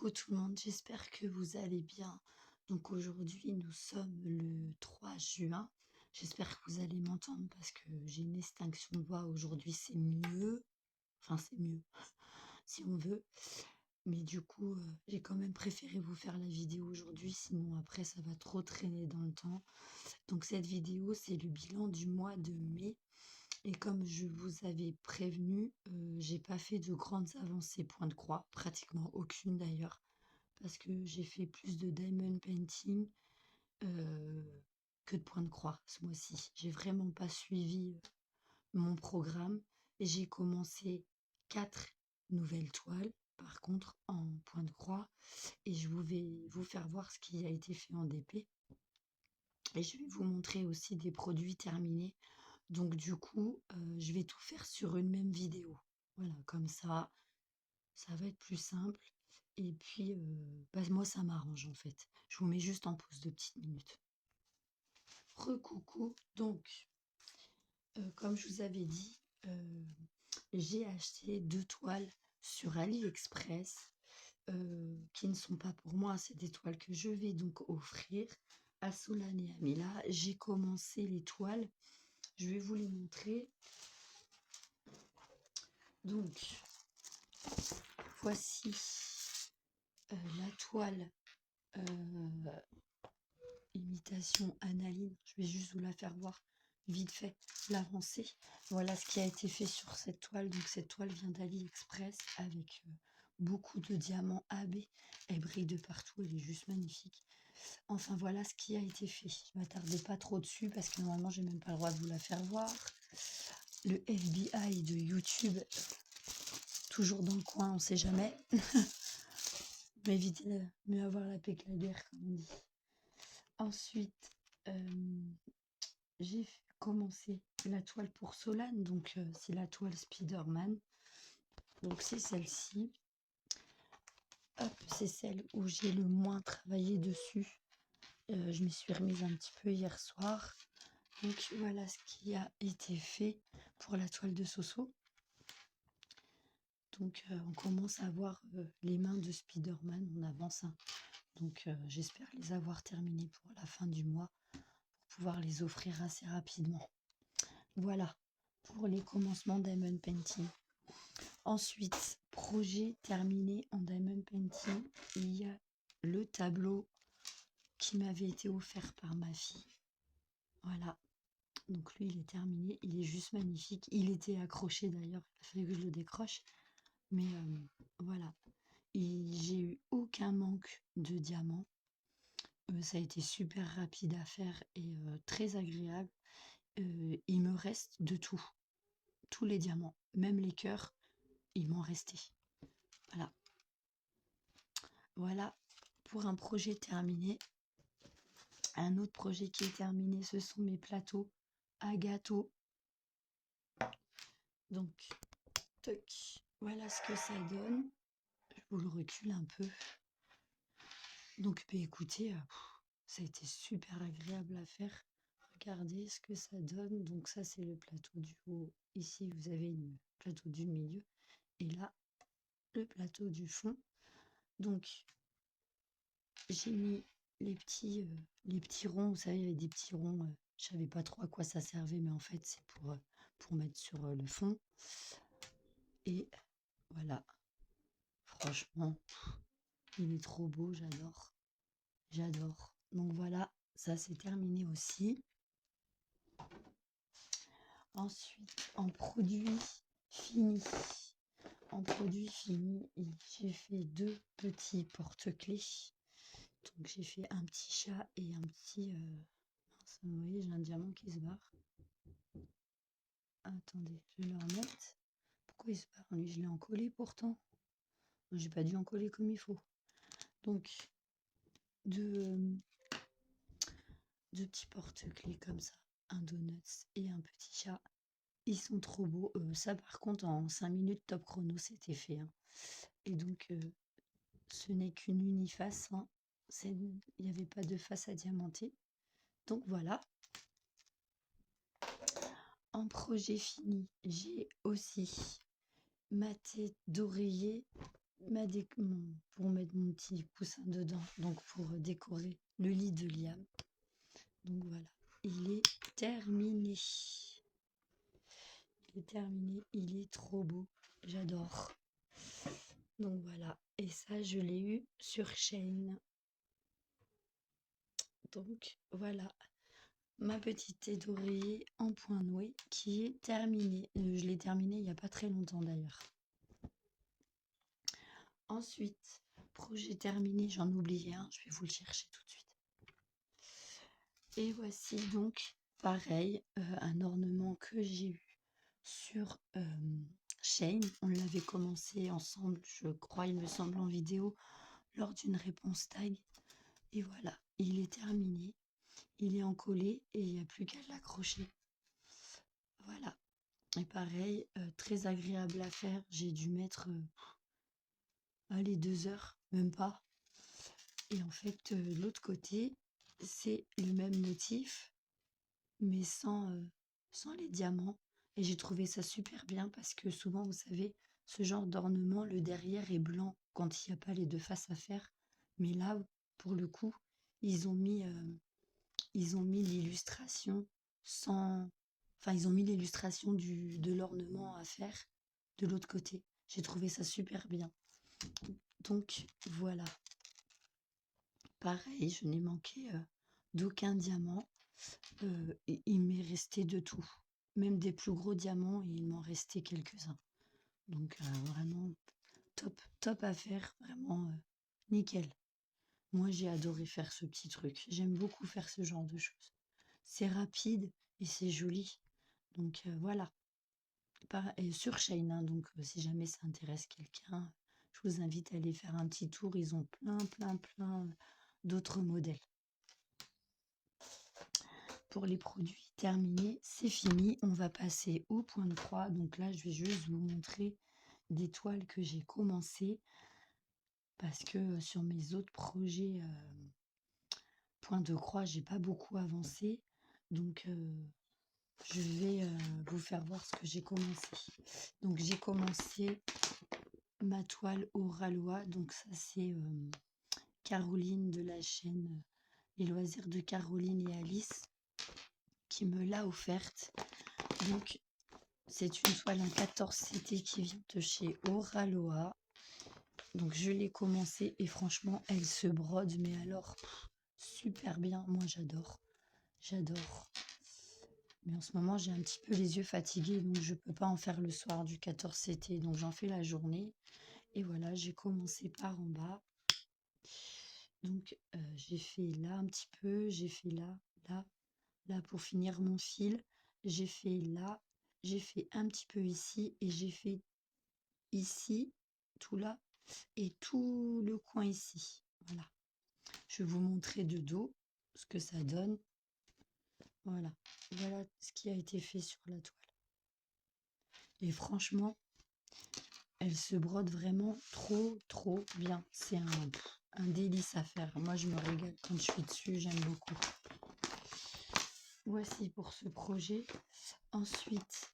Coucou tout le monde, j'espère que vous allez bien. Donc aujourd'hui, nous sommes le 3 juin. J'espère que vous allez m'entendre parce que j'ai une extinction de voix aujourd'hui, c'est mieux. Enfin, c'est mieux, si on veut. Mais du coup, j'ai quand même préféré vous faire la vidéo aujourd'hui, sinon après, ça va trop traîner dans le temps. Donc cette vidéo, c'est le bilan du mois de mai. Et comme je vous avais prévenu, j'ai pas fait de grandes avancées point de croix, pratiquement aucune d'ailleurs, parce que j'ai fait plus de diamond painting que de point de croix ce mois-ci. J'ai vraiment pas suivi mon programme et j'ai commencé 4 nouvelles toiles, par contre en point de croix, et je vais vous faire voir ce qui a été fait en DP. Et je vais vous montrer aussi des produits terminés. Donc du coup, je vais tout faire sur une même vidéo. Voilà, comme ça va être plus simple. Et puis, bah, moi, ça m'arrange en fait. Je vous mets juste en pause de petites minutes. Recoucou. Donc, comme je vous avais dit, j'ai acheté 2 toiles sur AliExpress qui ne sont pas pour moi. C'est des toiles que je vais donc offrir à Solane et à Mila. J'ai commencé les toiles. Je vais vous les montrer. Donc, voici la toile imitation analine. Je vais juste vous la faire voir vite fait, l'avancée. Voilà ce qui a été fait sur cette toile. Donc cette toile vient d'AliExpress avec beaucoup de diamants AB. Elle brille de partout, elle est juste magnifique. Enfin voilà ce qui a été fait. Je ne m'attardais pas trop dessus parce que normalement j'ai même pas le droit de vous la faire voir. Le FBI de YouTube, toujours dans le coin, on sait jamais. Mais éviter de mieux avoir la paix que la guerre, comme on dit. Ensuite, j'ai commencé la toile pour Solane, donc c'est la toile Spider-Man. Donc c'est celle-ci. Hop, c'est celle où j'ai le moins travaillé dessus. Je m'y suis remise un petit peu hier soir. Donc voilà ce qui a été fait pour la toile de Soso. Donc on commence à voir les mains de Spider-Man, on avance. Hein. Donc j'espère les avoir terminées pour la fin du mois pour pouvoir les offrir assez rapidement. Voilà pour les commencements Diamond Painting. Ensuite, projet terminé en Diamond Painting, il y a le tableau qui m'avait été offert par ma fille. Voilà, donc lui il est terminé, il est juste magnifique. Il était accroché d'ailleurs, il a fallu que je le décroche. Mais voilà, j'ai eu aucun manque de diamants. Ça a été super rapide à faire et très agréable. Il me reste de tout, tous les diamants, même les cœurs, ils m'ont resté. Voilà. Voilà pour un projet terminé. Un autre projet qui est terminé, ce sont mes plateaux à gâteau. Donc, toc, voilà ce que ça donne. Je vous le recule un peu. Donc, bah, écoutez, ça a été super agréable à faire. Regardez ce que ça donne. Donc ça, c'est le plateau du haut. Ici, vous avez le plateau du milieu. Et là, le plateau du fond. Donc, j'ai mis les petits ronds. Vous savez, il y avait des petits ronds. Je savais pas trop à quoi ça servait, mais en fait, c'est pour mettre sur le fond. Et voilà. Franchement, il est trop beau. J'adore. J'adore. Donc voilà, ça c'est terminé aussi. Ensuite, en produit fini. En produit fini, j'ai fait 2 petits porte-clés. Donc j'ai fait un petit chat et un petit... mince, vous voyez, j'ai un diamant qui se barre. Attendez, je vais le remettre. Pourquoi il se barre? Lui, je l'ai encollé pourtant. J'ai pas dû encoller comme il faut. Donc, deux petits porte-clés comme ça. Un donuts et un petit chat. Ils sont trop beaux. Ça, par contre, en 5 minutes top chrono, c'était fait. Hein. Et donc, ce n'est qu'une uniface. Hein. Il n'y avait pas de face à diamanter. Donc, voilà. En projet fini, j'ai aussi ma tête d'oreiller pour mettre mon petit coussin dedans, donc pour décorer le lit de Liam. Donc voilà, il est terminé. Il est terminé, il est trop beau, j'adore. Donc voilà, et ça je l'ai eu sur Shein. Donc voilà, ma petite tête d'oreiller en point noué qui est terminée. Je l'ai terminée il n'y a pas très longtemps d'ailleurs. Ensuite, projet terminé, j'en oubliais un, je vais vous le chercher tout de suite. Et voici donc, pareil, un ornement que j'ai eu sur Shein. On l'avait commencé ensemble, je crois, il me semble, en vidéo, lors d'une réponse tag. Et voilà, il est terminé, il est encollé et il n'y a plus qu'à l'accrocher. Voilà. Et pareil, très agréable à faire. J'ai dû mettre, allez, 2 heures, même pas. Et en fait, de l'autre côté, c'est le même motif, mais sans les diamants. Et j'ai trouvé ça super bien parce que souvent, vous savez, ce genre d'ornement, le derrière est blanc quand il n'y a pas les deux faces à faire. Mais là, pour le coup, ils ont mis, l'illustration sans... Enfin, ils ont mis l'illustration de l'ornement à faire de l'autre côté. J'ai trouvé ça super bien. Donc, voilà. Pareil, je n'ai manqué d'aucun diamant. Il m'est resté de tout. Même des plus gros diamants, il m'en restait quelques-uns. Donc, vraiment, top à faire. Vraiment, nickel. Moi, j'ai adoré faire ce petit truc. J'aime beaucoup faire ce genre de choses. C'est rapide et c'est joli. Donc voilà. Et sur Shein, hein, donc si jamais ça intéresse quelqu'un, je vous invite à aller faire un petit tour. Ils ont plein d'autres modèles. Pour les produits terminés, c'est fini. On va passer au point de croix. Donc là, je vais juste vous montrer des toiles que j'ai commencé. Parce que sur mes autres projets point de croix, j'ai pas beaucoup avancé. Donc je vais vous faire voir ce que j'ai commencé. Donc j'ai commencé ma toile au Ralois. Donc ça c'est Caroline de la chaîne Les Loisirs de Caroline et Alice qui me l'a offerte. Donc c'est une toile en 14 CT qui vient de chez Oraloa. Donc je l'ai commencé et franchement elle se brode mais alors super bien. Moi j'adore. Mais en ce moment, j'ai un petit peu les yeux fatigués, donc je peux pas en faire le soir du 14 CT. Donc j'en fais la journée. Et voilà, j'ai commencé par en bas. Donc j'ai fait là un petit peu, j'ai fait là pour finir mon fil. J'ai fait là, j'ai fait un petit peu ici et j'ai fait ici, tout là et tout le coin ici. Voilà. Je vais vous montrer de dos ce que ça donne. Voilà. Voilà ce qui a été fait sur la toile. Et franchement, elle se brode vraiment trop bien. C'est un délice à faire. Moi, je me régale quand je suis dessus. J'aime beaucoup. Voici pour ce projet. Ensuite,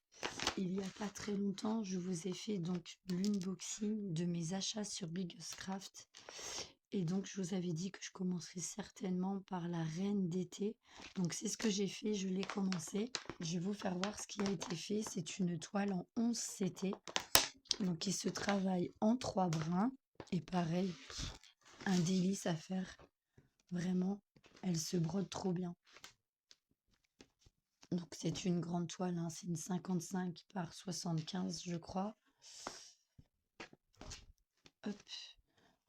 il n'y a pas très longtemps, je vous ai fait donc l'unboxing de mes achats sur Biggest Craft. Et donc, je vous avais dit que je commencerai certainement par la reine d'été. Donc, c'est ce que j'ai fait. Je l'ai commencé. Je vais vous faire voir ce qui a été fait. C'est une toile en 11 CT. Donc, il se travaille en 3 brins. Et pareil, un délice à faire. Vraiment, elle se brode trop bien. Donc, c'est une grande toile. Hein. C'est une 55 par 75, je crois. Hop.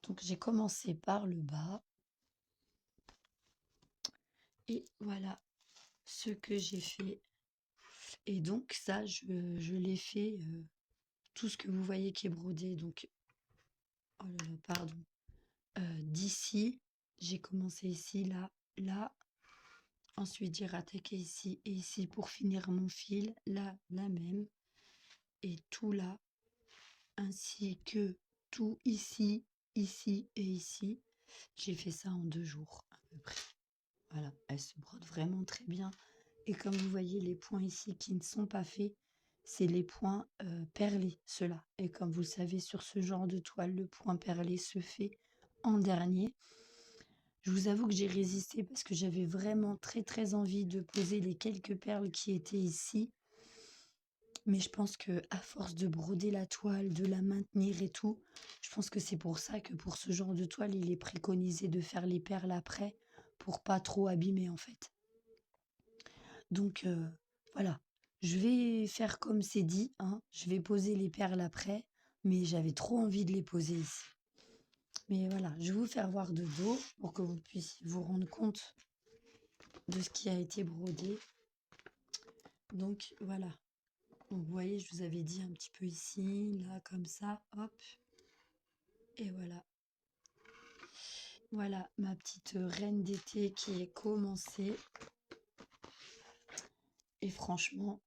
Donc, j'ai commencé par le bas. Et voilà ce que j'ai fait. Et donc, ça, je l'ai fait, tout ce que vous voyez qui est brodé. Donc, oh là là, pardon. D'ici, j'ai commencé ici, là. Ensuite, j'ai rattaqué ici et ici pour finir mon fil. Là, la même. Et tout là, ainsi que tout ici, ici et ici. J'ai fait ça en 2 jours à peu près. Voilà, elle se brode vraiment très bien. Et comme vous voyez les points ici qui ne sont pas faits, c'est les points perlés, ceux-là. Et comme vous le savez, sur ce genre de toile, le point perlé se fait en dernier. Je vous avoue que j'ai résisté parce que j'avais vraiment très très envie de poser les quelques perles qui étaient ici. Mais je pense que à force de broder la toile, de la maintenir et tout, je pense que c'est pour ça que pour ce genre de toile, il est préconisé de faire les perles après pour pas trop abîmer en fait. Donc voilà, je vais faire comme c'est dit, hein. Je vais poser les perles après, mais j'avais trop envie de les poser ici. Mais voilà, je vais vous faire voir de dos pour que vous puissiez vous rendre compte de ce qui a été brodé. Donc voilà. Donc vous voyez, je vous avais dit un petit peu ici, là, comme ça, hop. Et voilà. Voilà ma petite reine d'été qui est commencée. Et franchement,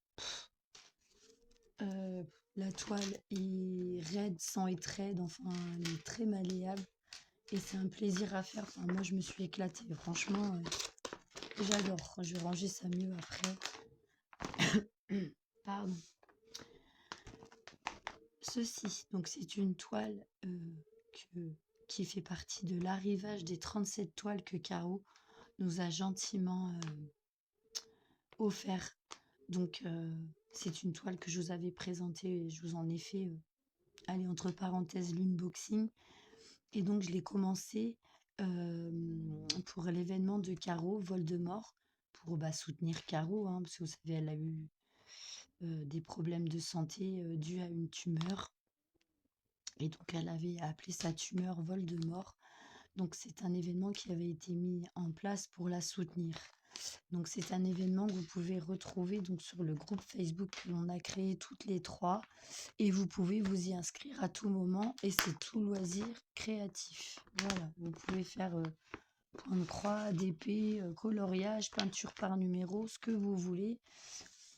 la toile est raide sans être raide, enfin, elle est très malléable. Et c'est un plaisir à faire. Enfin, moi, je me suis éclatée. Franchement, j'adore. Je vais ranger ça mieux après. Pardon. Ceci, donc c'est une toile qui fait partie de l'arrivage des 37 toiles que Caro nous a gentiment offert. Donc c'est une toile que je vous avais présentée et je vous en ai fait, allez, entre parenthèses, l'unboxing. Et donc je l'ai commencé pour l'événement de Caro, Voldemort, pour soutenir Caro, hein, parce que vous savez, elle a eu des problèmes de santé dus à une tumeur. Et donc elle avait appelé sa tumeur Voldemort. Donc c'est un événement qui avait été mis en place pour la soutenir. Donc c'est un événement que vous pouvez retrouver donc sur le groupe Facebook que l'on a créé toutes les trois. Et vous pouvez vous y inscrire à tout moment. Et c'est tout loisir créatif. Voilà, vous pouvez faire point de croix, d'épée, coloriage, peinture par numéro, ce que vous voulez.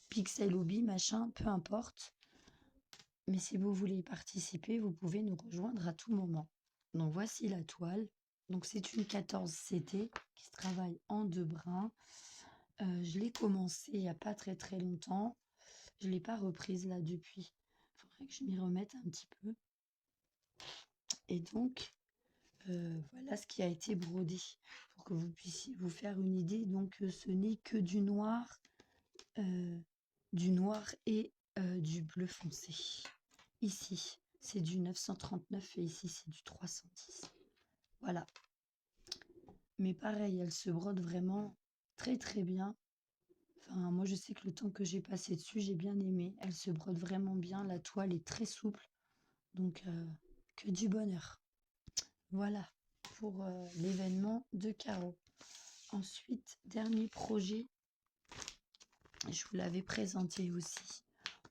Pixel hobby, machin, peu importe. Mais si vous voulez y participer, vous pouvez nous rejoindre à tout moment. Donc voici la toile. Donc c'est une 14 CT qui se travaille en 2 brins. Je l'ai commencé il n'y a pas très très longtemps. Je ne l'ai pas reprise là depuis. Il faudrait que je m'y remette un petit peu. Et donc, voilà ce qui a été brodé. Pour que vous puissiez vous faire une idée. Donc ce n'est que du noir et du bleu foncé. Ici, c'est du 939 et ici, c'est du 310. Voilà. Mais pareil, elle se brode vraiment très très bien. Enfin, moi, je sais que le temps que j'ai passé dessus, j'ai bien aimé. Elle se brode vraiment bien. La toile est très souple. Donc, que du bonheur. Voilà pour l'événement de Caro. Ensuite, dernier projet. Je vous l'avais présenté aussi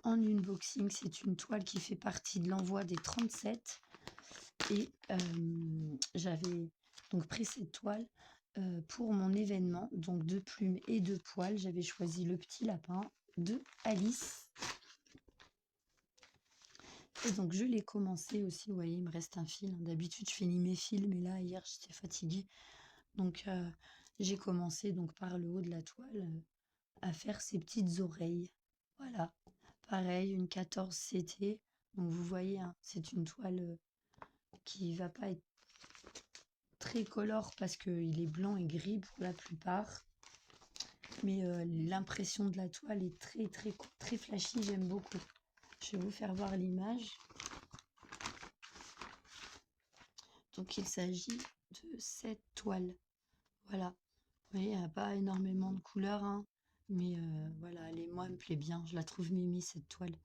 en unboxing. C'est une toile qui fait partie de l'envoi des 37. Et j'avais donc pris cette toile pour mon événement, donc de plumes et de poils. J'avais choisi le petit lapin de Alice. Et donc je l'ai commencé aussi, vous voyez, il me reste un fil. D'habitude je finis mes fils, mais là hier j'étais fatiguée. Donc j'ai commencé donc par le haut de la toile à faire ses petites oreilles. Voilà, pareil, une 14 CT. Donc vous voyez, hein, c'est une toile qui va pas être très colore parce qu'il est blanc et gris pour la plupart. Mais l'impression de la toile est très très très flashy, j'aime beaucoup. Je vais vous faire voir l'image. Donc il s'agit de cette toile. Voilà. Vous voyez, il n'y a pas énormément de couleurs, hein, mais voilà, moi, elle me plaît bien. Je la trouve mimi cette toile.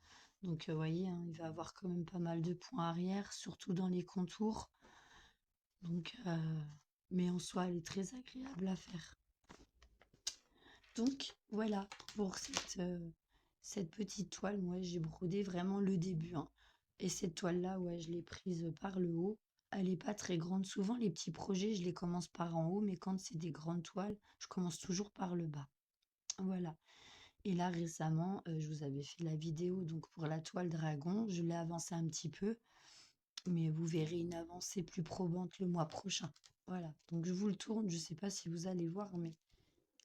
Donc vous voyez, hein, il va avoir quand même pas mal de points arrière, surtout dans les contours. Donc, mais en soi, elle est très agréable à faire. Donc voilà pour cette petite toile. Moi, j'ai brodé vraiment le début, hein. Et cette toile-là, ouais, je l'ai prise par le haut. Elle n'est pas très grande. Souvent, les petits projets, je les commence par en haut, mais quand c'est des grandes toiles, je commence toujours par le bas. Voilà. Et là, récemment, je vous avais fait la vidéo donc pour la toile dragon. Je l'ai avancée un petit peu, mais vous verrez une avancée plus probante le mois prochain. Voilà. Donc je vous le tourne. Je ne sais pas si vous allez voir, mais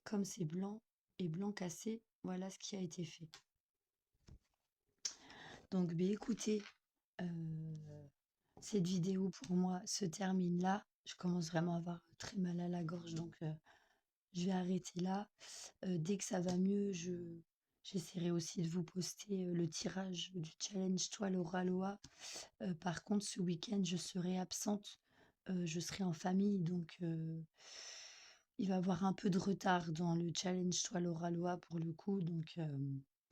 comme c'est blanc et blanc cassé, voilà ce qui a été fait. Donc, beh, écoutez, heu, cette vidéo pour moi se termine là. Je commence vraiment à avoir très mal à la gorge, donc je vais arrêter là. Dès que ça va mieux, j'essaierai aussi de vous poster, le tirage du challenge Toile au Ralois. Par contre, ce week-end, je serai absente, je serai en famille, donc il va y avoir un peu de retard dans le challenge Toile au Ralois pour le coup, donc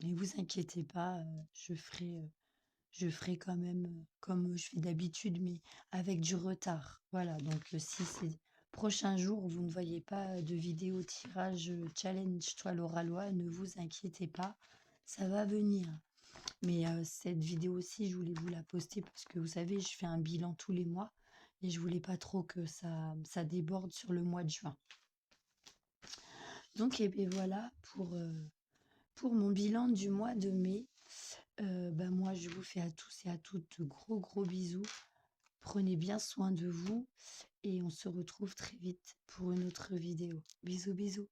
ne vous inquiétez pas, je ferai quand même, comme je fais d'habitude, mais avec du retard. Voilà, donc si ces prochains jours, vous ne voyez pas de vidéo tirage, challenge toile au râlois, ne vous inquiétez pas, ça va venir. Mais cette vidéo-ci, je voulais vous la poster parce que vous savez, je fais un bilan tous les mois et je voulais pas trop que ça déborde sur le mois de juin. Donc, et bien voilà pour mon bilan du mois de mai. Bah, moi, je vous fais à tous et à toutes de gros, gros bisous. Prenez bien soin de vous et on se retrouve très vite pour une autre vidéo. Bisous, bisous.